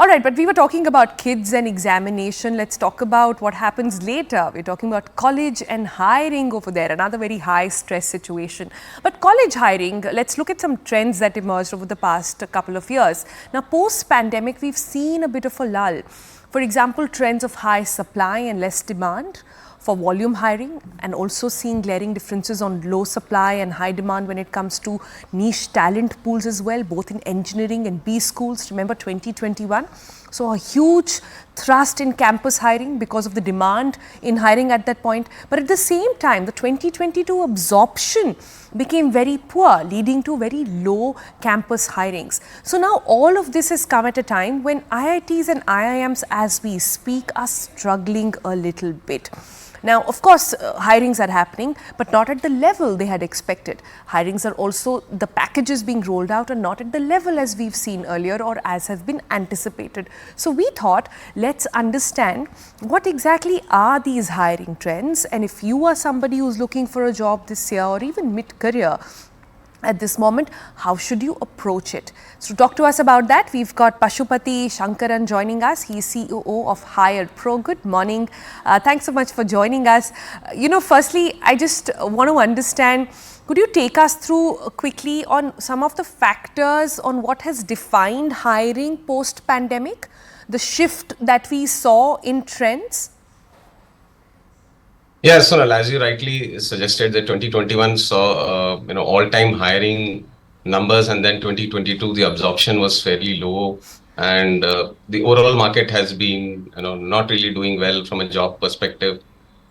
All right, but we were talking about kids and examination. Let's talk about what happens later. We're talking about college and hiring over there, another very high stress situation. But college hiring, let's look at some trends that emerged over the past couple of years. Now, post-pandemic, we've seen a bit of a lull. For example, trends of high supply and less demand for volume hiring, and also seeing glaring differences on low supply and high demand when it comes to niche talent pools as well, both in engineering and B schools. Remember 2021? So a huge thrust in campus hiring because of the demand in hiring at that point. But at the same time, the 2022 absorption became very poor, leading to very low campus hirings. So now all of this has come at a time when IITs and IIMs, as we speak, are struggling a little bit. Now, of course, hirings are happening, but not at the level they had expected. Hirings are also, the packages being rolled out are not at the level as we've seen earlier or as has been anticipated. So we thought, let's understand what exactly are these hiring trends, and if you are somebody who's looking for a job this year or even mid-career, at this moment, how should you approach it? So to talk to us about that, we've got Pasupathi Sankaran joining us. He's COO of HirePro. Good morning. Thanks so much for joining us. Firstly, I just want to understand, could you take us through quickly on some of the factors on what has defined hiring post-pandemic, the shift that we saw in trends? Yeah, Sonal, as you rightly suggested, that 2021 saw all-time hiring numbers, and then 2022 the absorption was fairly low, and the overall market has been not really doing well from a job perspective.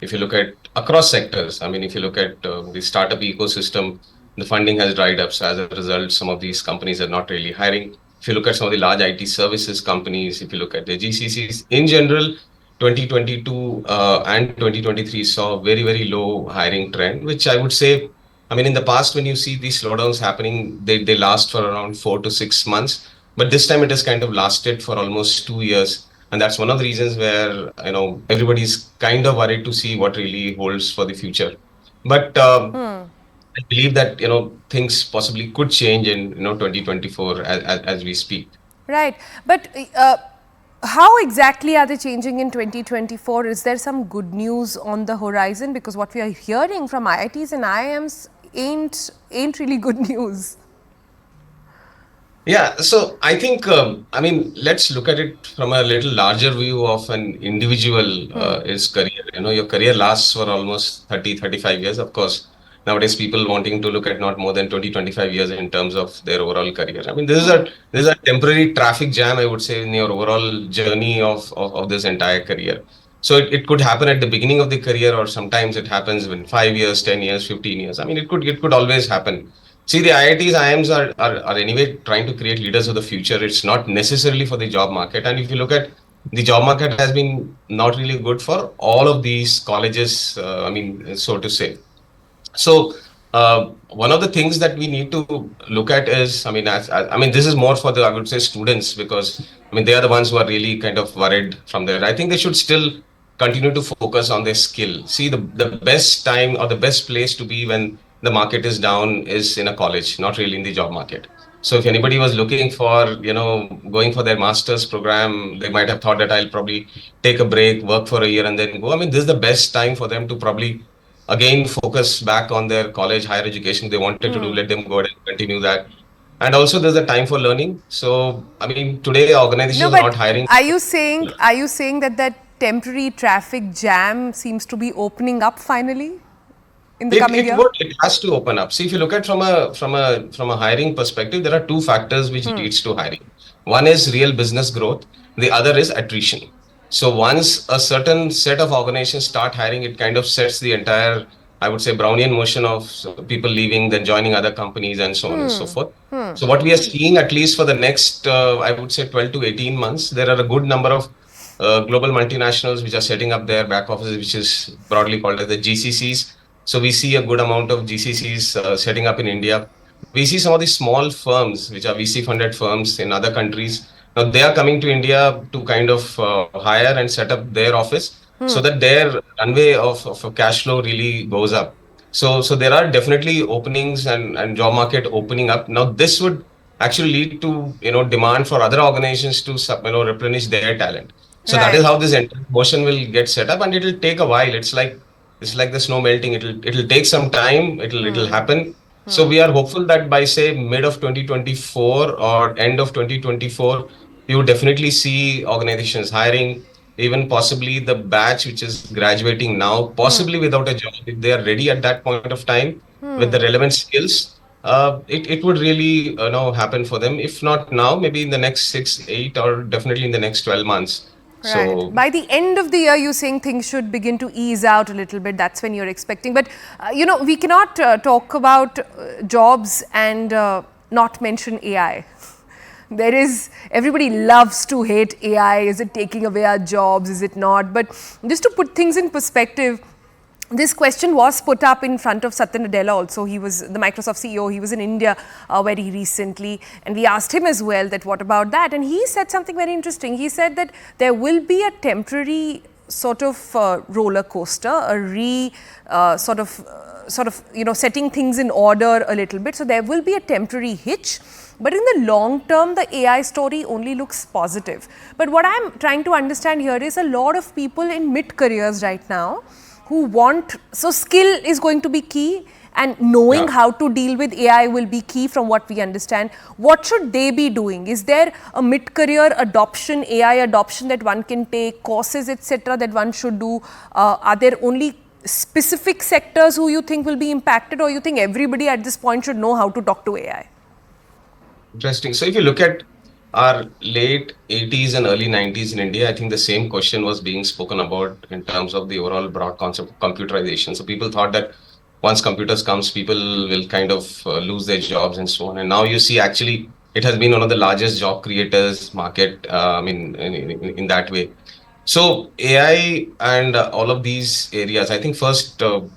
If you look at across sectors, I mean, if you look at the startup ecosystem, the funding has dried up. So as a result, some of these companies are not really hiring. If you look at some of the large IT services companies, if you look at the GCCs in general, 2022 and 2023 saw very, very low hiring trend, which I would say, I mean, in the past, when you see these slowdowns happening, they last for around 4 to 6 months. But this time it has kind of lasted for almost 2 years. And that's one of the reasons where, everybody's kind of worried to see what really holds for the future. But I believe that, things possibly could change in, 2024 as we speak. Right. But how exactly are they changing in 2024? Is there some good news on the horizon? Because what we are hearing from IITs and IIMs ain't really good news. Yeah, so I think, let's look at it from a little larger view of an individual his career. Your career lasts for almost 30, 35 years. Of course, nowadays people wanting to look at not more than 20, 25 years in terms of their overall career. I mean, this is a temporary traffic jam, I would say, in your overall journey of this entire career. So it could happen at the beginning of the career, or sometimes it happens in 5 years, 10 years, 15 years. I mean, it could always happen. See, the IITs, IIMs are anyway trying to create leaders of the future. It's not necessarily for the job market. And if you look at the job market has been not really good for all of these colleges, so to say. So one of the things that we need to look at is, this is more for the, I would say, students, because they are the ones who are really kind of worried from there. I think they should still continue to focus on their skill. See, the best time or the best place to be when the market is down is in a college, not really in the job market. So if anybody was looking for, going for their master's program, they might have thought that I'll probably take a break, work for a year and then go. I mean, this is the best time for them to probably again focus back on their college higher education they wanted to do. Let them go ahead and continue that. And also there's a time for learning. So I mean, today No, organizations are but not hiring. are you saying that temporary traffic jam seems to be opening up finally in the coming year? It has to open up. See, if you look at from a hiring perspective, there are two factors which leads to hiring. One is real business growth, the other is attrition. So once a certain set of organizations start hiring, it kind of sets the entire, I would say, Brownian motion of people leaving, then joining other companies and so on and so forth. So what we are seeing, at least for the next, I would say 12 to 18 months, there are a good number of global multinationals which are setting up their back offices, which is broadly called as the GCCs. So we see a good amount of GCCs setting up in India. We see some of the small firms, which are VC funded firms in other countries. Now they are coming to India to kind of hire and set up their office so that their runway of cash flow really goes up. So there are definitely openings and job market opening up. Now this would actually lead to, demand for other organizations to, replenish their talent. So that is Right. how this entire motion will get set up, and it will take a while. It's like the snow melting. It'll take some time. It'll happen. So we are hopeful that by say mid of 2024 or end of 2024, you would definitely see organizations hiring, even possibly the batch which is graduating now, possibly without a job, if they are ready at that point of time with the relevant skills, it would really happen for them. If not now, maybe in the next 6, 8, or definitely in the next 12 months. Right. So By the end of the year, you're saying things should begin to ease out a little bit. That's when you're expecting. But, we cannot talk about jobs and not mention AI. Everybody loves to hate AI. Is it taking away our jobs? Is it not? But just to put things in perspective, this question was put up in front of Satya Nadella also. He was the Microsoft CEO. He was in India very recently. And we asked him as well that what about that? And he said something very interesting. He said that there will be a temporary sort of roller coaster, sort of, setting things in order a little bit. So there will be a temporary hitch. But in the long term, the AI story only looks positive. But what I'm trying to understand here is a lot of people in mid-careers right now so skill is going to be key, and knowing yeah. how to deal with AI will be key from what we understand. What should they be doing? Is there a mid-career adoption, AI adoption that one can take, courses, etc. that one should do? Are there only specific sectors who you think will be impacted, or you think everybody at this point should know how to talk to AI? Interesting. So if you look at our late 80s and early 90s in India, I think the same question was being spoken about in terms of the overall broad concept of computerization. So people thought that once computers comes, people will kind of lose their jobs and so on. And now you see actually it has been one of the largest job creators market, I mean, in that way. So AI and all of these areas, I think first of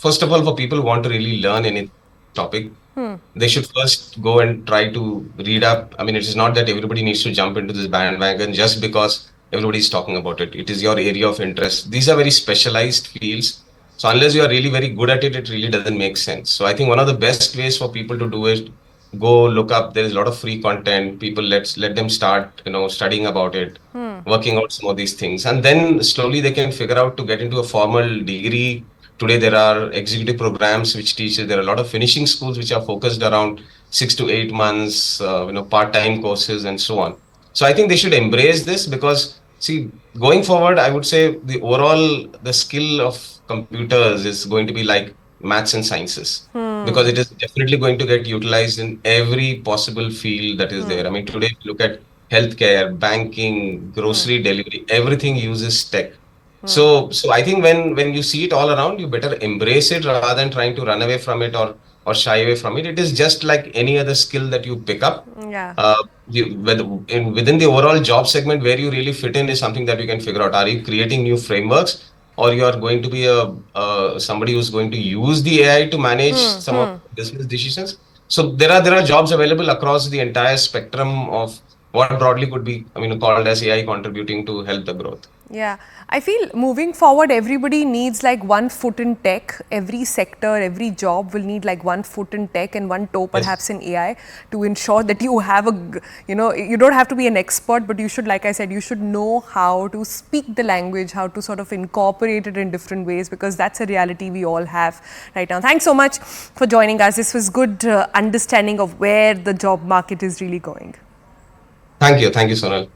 all, for people who want to really learn anything on this topic, they should first go and try to read up. I mean, it is not that everybody needs to jump into this bandwagon just because everybody is talking about it. It is your area of interest. These are very specialized fields. So unless you are really very good at it, it really doesn't make sense. So I think one of the best ways for people to do it, go look up. There is a lot of free content. People let them start, studying about it, working out some of these things, and then slowly they can figure out to get into a formal degree. Today, there are executive programs which teach. There are a lot of finishing schools which are focused around 6 to 8 months, part-time courses and so on. So I think they should embrace this because, see, going forward, I would say the skill of computers is going to be like maths and sciences because it is definitely going to get utilized in every possible field that is there. I mean, today, if you look at healthcare, banking, grocery delivery, everything uses tech. So I think when you see it all around, you better embrace it rather than trying to run away from it or shy away from it. It is just like any other skill that you pick up. Yeah. Within the overall job segment, where you really fit in is something that you can figure out. Are you creating new frameworks, or you are going to be somebody who's going to use the AI to manage some of the business decisions? So there are jobs available across the entire spectrum of what broadly could be, I mean, called as AI contributing to help the growth. Yeah, I feel moving forward, everybody needs like one foot in tech. Every sector, every job will need like one foot in tech and one toe perhaps Yes. in AI to ensure that you have you don't have to be an expert, but you should, like I said, you should know how to speak the language, how to sort of incorporate it in different ways, because that's a reality we all have right now. Thanks so much for joining us. This was good understanding of where the job market is really going. Thank you, Sonal.